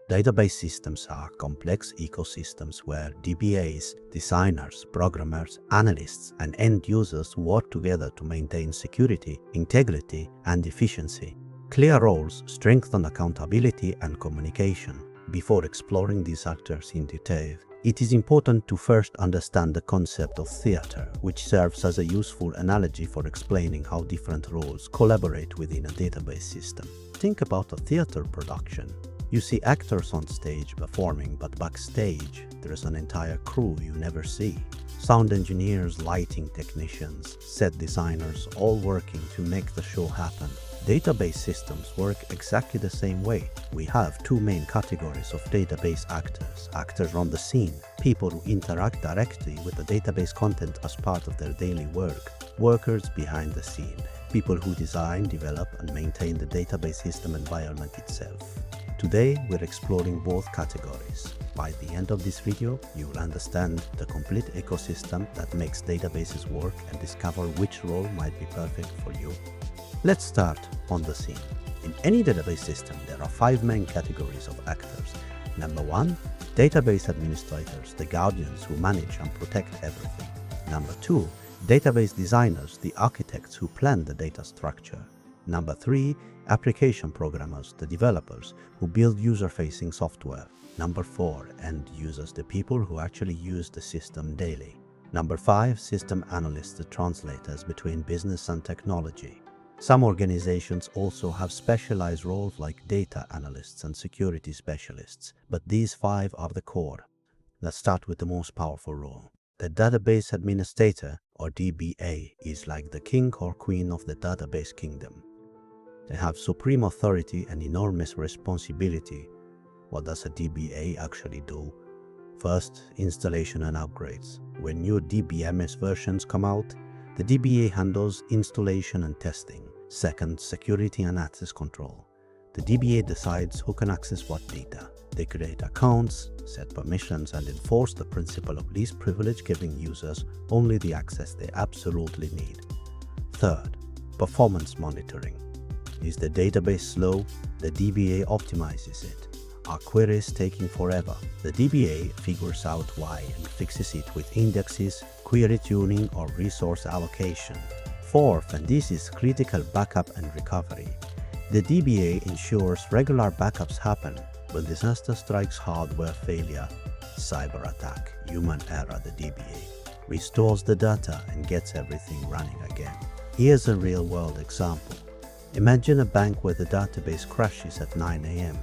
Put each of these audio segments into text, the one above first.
Database systems are complex ecosystems where DBAs, designers, programmers, analysts, and end users work together to maintain security, integrity, and efficiency. Clear roles strengthen accountability and communication. Before exploring these actors in detail, it is important to first understand the concept of theater, which serves as a useful analogy for explaining how different roles collaborate within a database system. Think about a theater production. You see actors on stage performing, but backstage, there is an entire crew you never see. Sound engineers, lighting technicians, set designers, all working to make the show happen. Database systems work exactly the same way. We have two main categories of database actors. Actors on the scene, people who interact directly with the database content as part of their daily work. Workers behind the scene, people who design, develop, and maintain the database system environment itself. Today, we're exploring both categories. By the end of this video, you will understand the complete ecosystem that makes databases work and discover which role might be perfect for you. Let's start on the scene. In any database system, there are 5 main categories of actors. Number 1, database administrators, the guardians who manage and protect everything. Number 2, database designers, the architects who plan the data structure. Number 3, application programmers, the developers who build user-facing software. Number 4, end users, the people who actually use the system daily. Number 5, system analysts, the translators between business and technology. Some organizations also have specialized roles like data analysts and security specialists, but these 5 are the core. Let's start with the most powerful role. The database administrator, or DBA, is like the king or queen of the database kingdom. They have supreme authority and enormous responsibility. What does a DBA actually do? First, installation and upgrades. When new DBMS versions come out, the DBA handles installation and testing. Second, security and access control. The DBA decides who can access what data. They create accounts, set permissions, and enforce the principle of least privilege, giving users only the access they absolutely need. Third, performance monitoring. Is the database slow? The DBA optimizes it. Are queries taking forever? The DBA figures out why and fixes it with indexes, query tuning, or resource allocation. Fourth, and this is critical, backup and recovery. The DBA ensures regular backups happen. When disaster strikes, hardware failure, cyber attack, human error, the DBA restores the data and gets everything running again. Here's a real-world example. Imagine a bank where the database crashes at 9 a.m.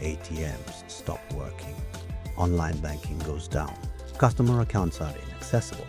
ATMs stop working. Online banking goes down. Customer accounts are inaccessible.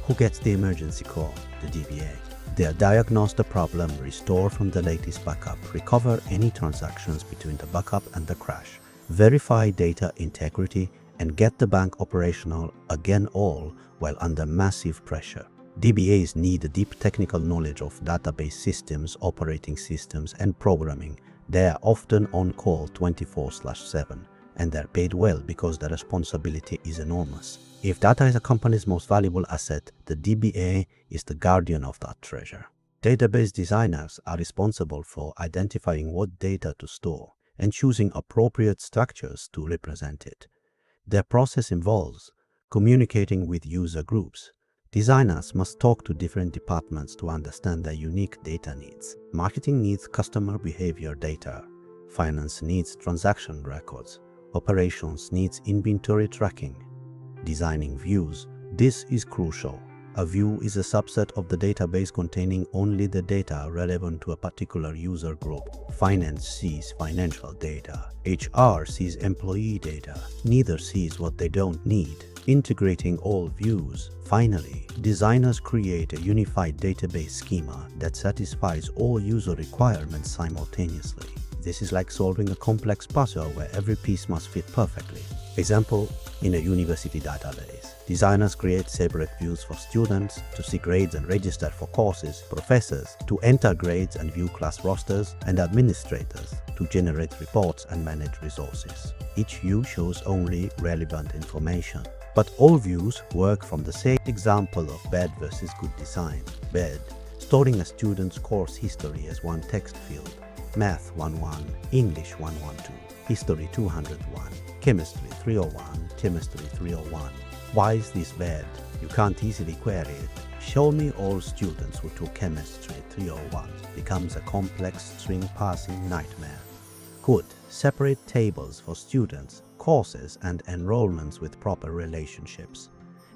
Who gets the emergency call? The DBA. They'll diagnose the problem, restore from the latest backup, recover any transactions between the backup and the crash, verify data integrity, and get the bank operational again, all while under massive pressure. DBAs need a deep technical knowledge of database systems, operating systems, and programming. They are often on call 24/7, and they're paid well because the responsibility is enormous. If data is a company's most valuable asset, the DBA is the guardian of that treasure. Database designers are responsible for identifying what data to store and choosing appropriate structures to represent it. Their process involves communicating with user groups. Designers must talk to different departments to understand their unique data needs. Marketing needs customer behavior data. Finance needs transaction records. Operations needs inventory tracking. Designing views. This is crucial. A view is a subset of the database containing only the data relevant to a particular user group. Finance sees financial data. HR sees employee data. Neither sees what they don't need. Integrating all views. Finally, designers create a unified database schema that satisfies all user requirements simultaneously. This is like solving a complex puzzle where every piece must fit perfectly. Example, in a university database, designers create separate views for students to see grades and register for courses, professors to enter grades and view class rosters, and administrators to generate reports and manage resources. Each view shows only relevant information. But all views work from the same example of bad versus good design. Bad, storing a student's course history as one text field. Math 101, English 112, History 201, Chemistry 301, Chemistry 301. Why is this bad? You can't easily query it. Show me all students who took Chemistry 301 becomes a complex string parsing nightmare. Good. Separate tables for students, courses and enrollments with proper relationships.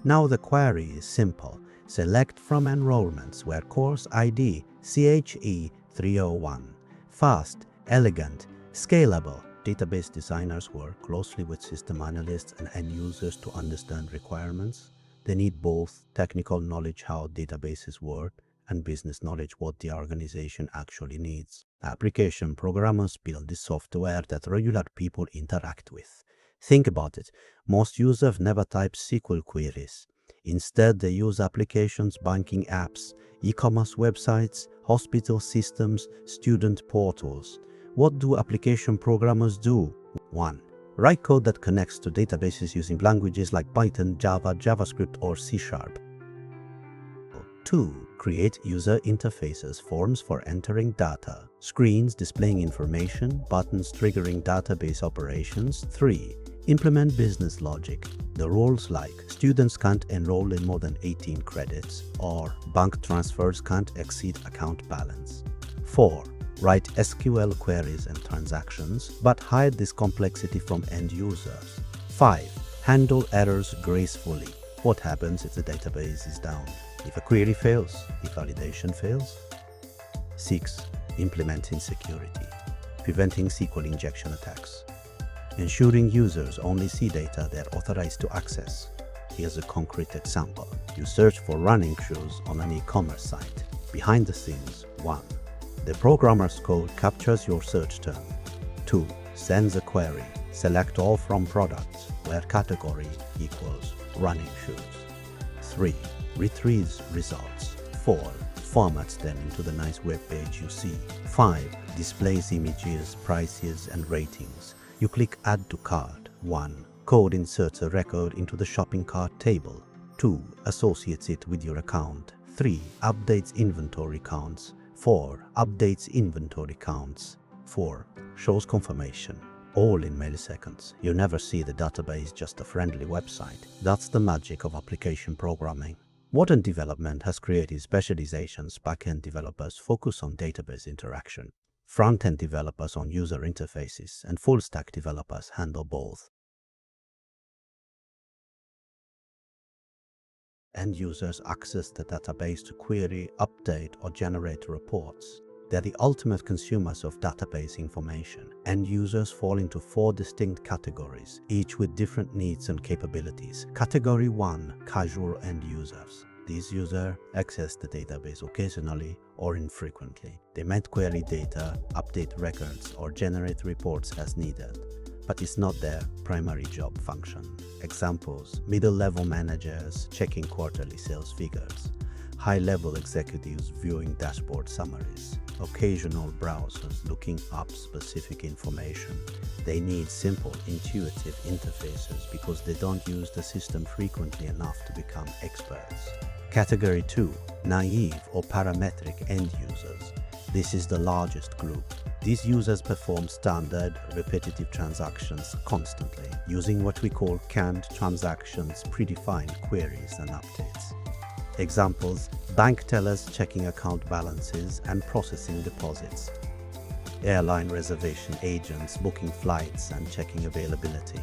Now the query is simple. Select from enrollments where course ID CHE 301. Fast, elegant, scalable. Database designers work closely with system analysts and end users to understand requirements. They need both technical knowledge how databases work and business knowledge what the organization actually needs. Application programmers build the software that regular people interact with. Think about it. Most users never type SQL queries. Instead, they use applications, banking apps, e-commerce websites, hospital systems, student portals. What do application programmers do? 1. Write code that connects to databases using languages like Python, Java, JavaScript, or C#. 2. Create user interfaces, forms for entering data, screens displaying information, buttons triggering database operations. 3. Implement business logic. The rules like students can't enroll in more than 18 credits or bank transfers can't exceed account balance. 4. Write SQL queries and transactions, but hide this complexity from end users. 5. Handle errors gracefully. What happens if the database is down? If a query fails? If validation fails? 6. Implementing security. Preventing SQL injection attacks. Ensuring users only see data they're authorized to access. Here's a concrete example. You search for running shoes on an e-commerce site. Behind the scenes, 1. The programmer's code captures your search term. 2. Sends a query. Select all from products where category equals running shoes. 3. Retrieves results. 4. Formats them into the nice web page you see. 5. Displays images, prices and ratings. You click Add to Cart. 1. Code inserts a record into the shopping cart table. 2. Associates it with your account. 3. Updates inventory counts. 4. Updates inventory counts. 4. Shows confirmation. All in milliseconds. You never see the database, just a friendly website. That's the magic of application programming. Modern development has created specializations. Backend developers focus on database interaction. Front-end developers on user interfaces, and full-stack developers handle both. End users access the database to query, update, or generate reports. They're the ultimate consumers of database information. End users fall into 4 distinct categories, each with different needs and capabilities. Category 1. Casual end users. These users access the database occasionally or infrequently. They might query data, update records, or generate reports as needed, but it's not their primary job function. Examples: middle-level managers checking quarterly sales figures, high-level executives viewing dashboard summaries, occasional browsers looking up specific information. They need simple, intuitive interfaces because they don't use the system frequently enough to become experts. Category 2. Naive or parametric end users. This is the largest group. These users perform standard, repetitive transactions constantly, using what we call canned transactions, predefined queries and updates. Examples: bank tellers checking account balances and processing deposits, airline reservation agents booking flights and checking availability,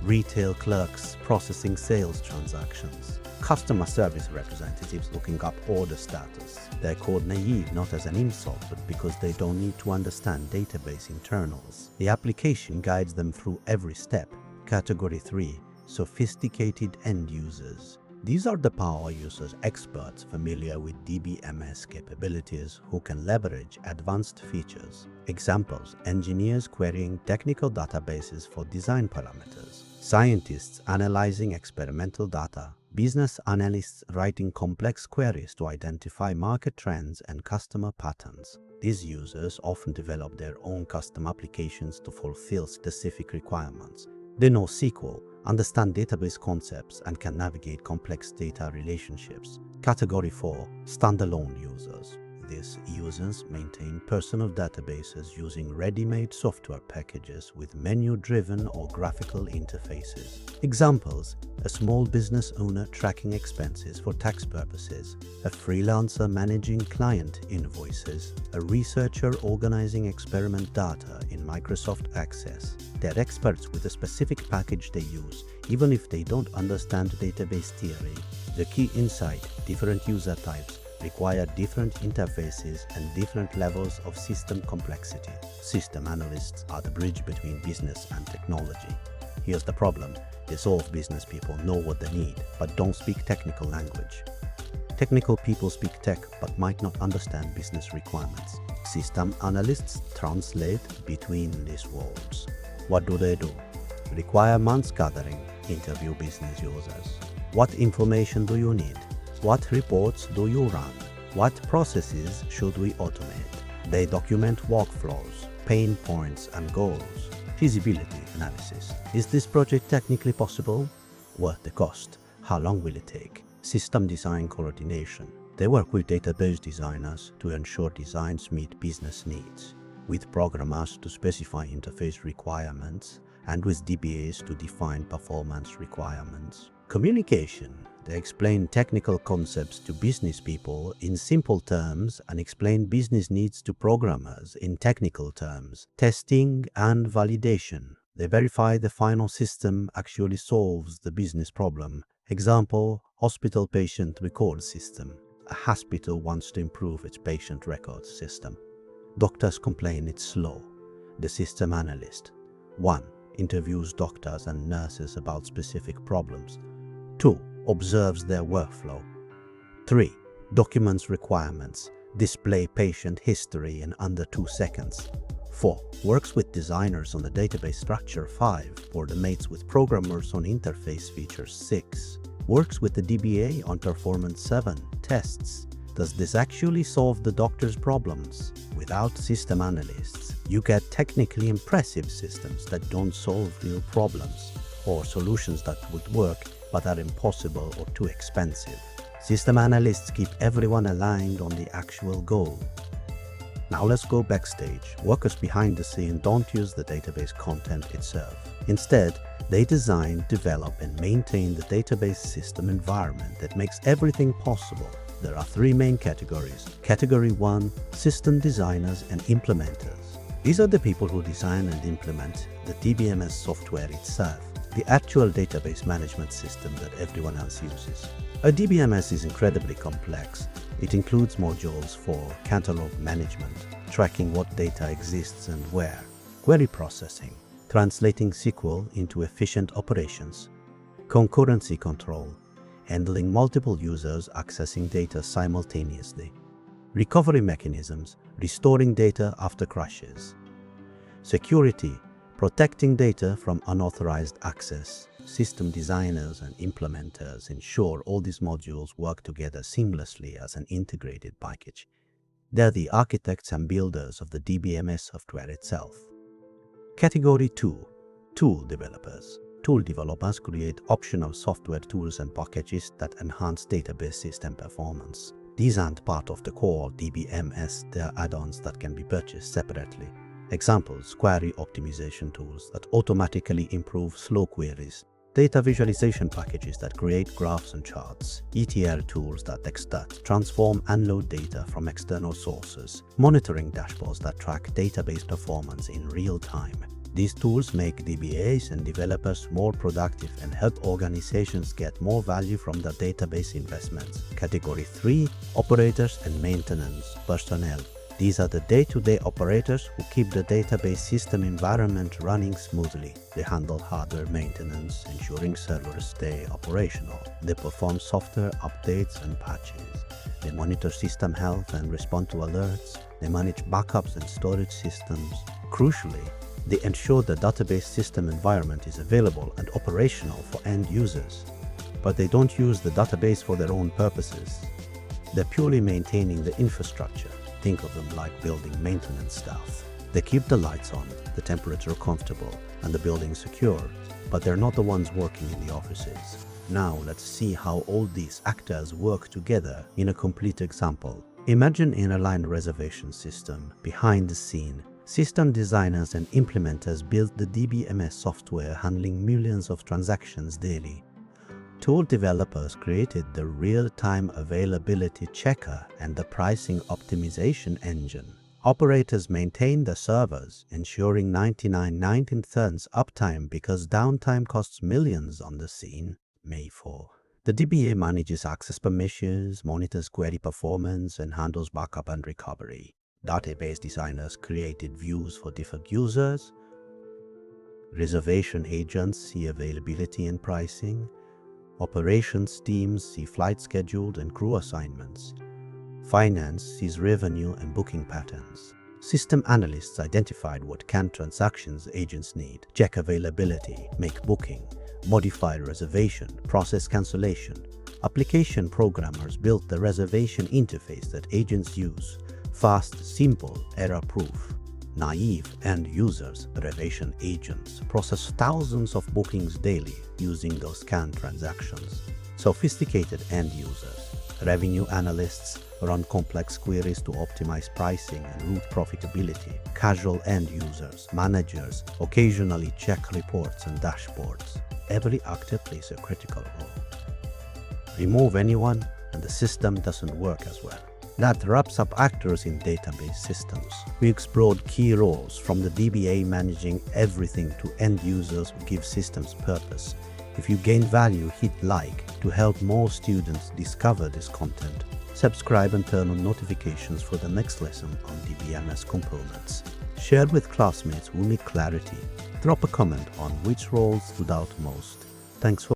retail clerks processing sales transactions, customer service representatives looking up order status. They're called naive not as an insult, but because they don't need to understand database internals. The application guides them through every step. Category 3. Sophisticated end users. These are the power users, experts familiar with DBMS capabilities who can leverage advanced features. Examples: engineers querying technical databases for design parameters, scientists analyzing experimental data, business analysts writing complex queries to identify market trends and customer patterns. These users often develop their own custom applications to fulfill specific requirements. They know SQL, understand database concepts, and can navigate complex data relationships. Category 4. Standalone users. this, users maintain personal databases using ready-made software packages with menu-driven or graphical interfaces. Examples: a small business owner tracking expenses for tax purposes, a freelancer managing client invoices, a researcher organizing experiment data in Microsoft Access. They're experts with a specific package they use, even if they don't understand database theory. The key insight: different user types require different interfaces and different levels of system complexity. System analysts are the bridge between business and technology. Here's the problem: they solve business people know what they need, but don't speak technical language. Technical people speak tech, but might not understand business requirements. System analysts translate between these worlds. What do? Requirements gathering, interview business users. What information do you need? What reports do you run? What processes should we automate? They document workflows, pain points and goals. Feasibility analysis. Is this project technically possible? Worth the cost? How long will it take? System design coordination. They work with database designers to ensure designs meet business needs, with programmers to specify interface requirements, and with DBAs to define performance requirements. Communication. They explain technical concepts to business people in simple terms and explain business needs to programmers in technical terms. Testing and validation. They verify the final system actually solves the business problem. Example: hospital patient record system. A hospital wants to improve its patient records system. Doctors complain it's slow. The system analyst: 1. Interviews doctors and nurses about specific problems. 2. Observes their workflow. 3. Documents requirements. Display patient history in under 2 seconds. 4. Works with designers on the database structure. 5. Coordinates with programmers on interface features. 6. Works with the DBA on performance. 7. Tests. Does this actually solve the doctor's problems? Without system analysts, you get technically impressive systems that don't solve real problems, or solutions that would work but are impossible or too expensive. System analysts keep everyone aligned on the actual goal. Now let's go backstage. Workers behind the scene don't use the database content itself. Instead, they design, develop, and maintain the database system environment that makes everything possible. There are 3 main categories. Category 1, system designers and implementers. These are the people who design and implement the DBMS software itself, the actual database management system that everyone else uses. A DBMS is incredibly complex. It includes modules for catalog management, tracking what data exists and where, query processing, translating SQL into efficient operations, concurrency control, handling multiple users accessing data simultaneously, recovery mechanisms, restoring data after crashes, security, protecting data from unauthorized access. System designers and implementers ensure all these modules work together seamlessly as an integrated package. They're the architects and builders of the DBMS software itself. Category 2, tool developers. Tool developers create optional software tools and packages that enhance database system performance. These aren't part of the core DBMS, they're add-ons that can be purchased separately. Examples: query optimization tools that automatically improve slow queries, data visualization packages that create graphs and charts, ETL tools that extract, transform and load data from external sources, monitoring dashboards that track database performance in real time. These tools make DBAs and developers more productive and help organizations get more value from their database investments. Category 3, operators and maintenance personnel. These are the day-to-day operators who keep the database system environment running smoothly. They handle hardware maintenance, ensuring servers stay operational. They perform software updates and patches. They monitor system health and respond to alerts. They manage backups and storage systems. Crucially, they ensure the database system environment is available and operational for end users. But they don't use the database for their own purposes. They're purely maintaining the infrastructure. Think of them like building maintenance staff. They keep the lights on, the temperature comfortable, and the building secure, but they're not the ones working in the offices. Now let's see how all these actors work together in a complete example. Imagine an airline reservation system. Behind the scene, system designers and implementers built the DBMS software handling millions of transactions daily. Tool developers created the real-time availability checker and the pricing optimization engine. Operators maintained the servers, ensuring 99/19 uptime because downtime costs millions on the scene. May 4. The DBA manages access permissions, monitors query performance, and handles backup and recovery. Database designers created views for different users. Reservation agents see availability and pricing. Operations teams see flight scheduled and crew assignments. Finance sees revenue and booking patterns. System analysts identified what canned transactions agents need, check availability, make booking, modify reservation, process cancellation. Application programmers built the reservation interface that agents use. Fast, simple, error-proof. Naive end users, reservation agents, process thousands of bookings daily using those canned transactions. Sophisticated end users, revenue analysts, run complex queries to optimize pricing and route profitability. Casual end users, managers, occasionally check reports and dashboards. Every actor plays a critical role. Remove anyone and the system doesn't work as well. That wraps up actors in database systems. We explored key roles from the DBA managing everything to end users who give systems purpose. If you gained value, hit like to help more students discover this content. Subscribe and turn on notifications for the next lesson on DBMS components. Share with classmates who need clarity. Drop a comment on which roles stood out most. Thanks for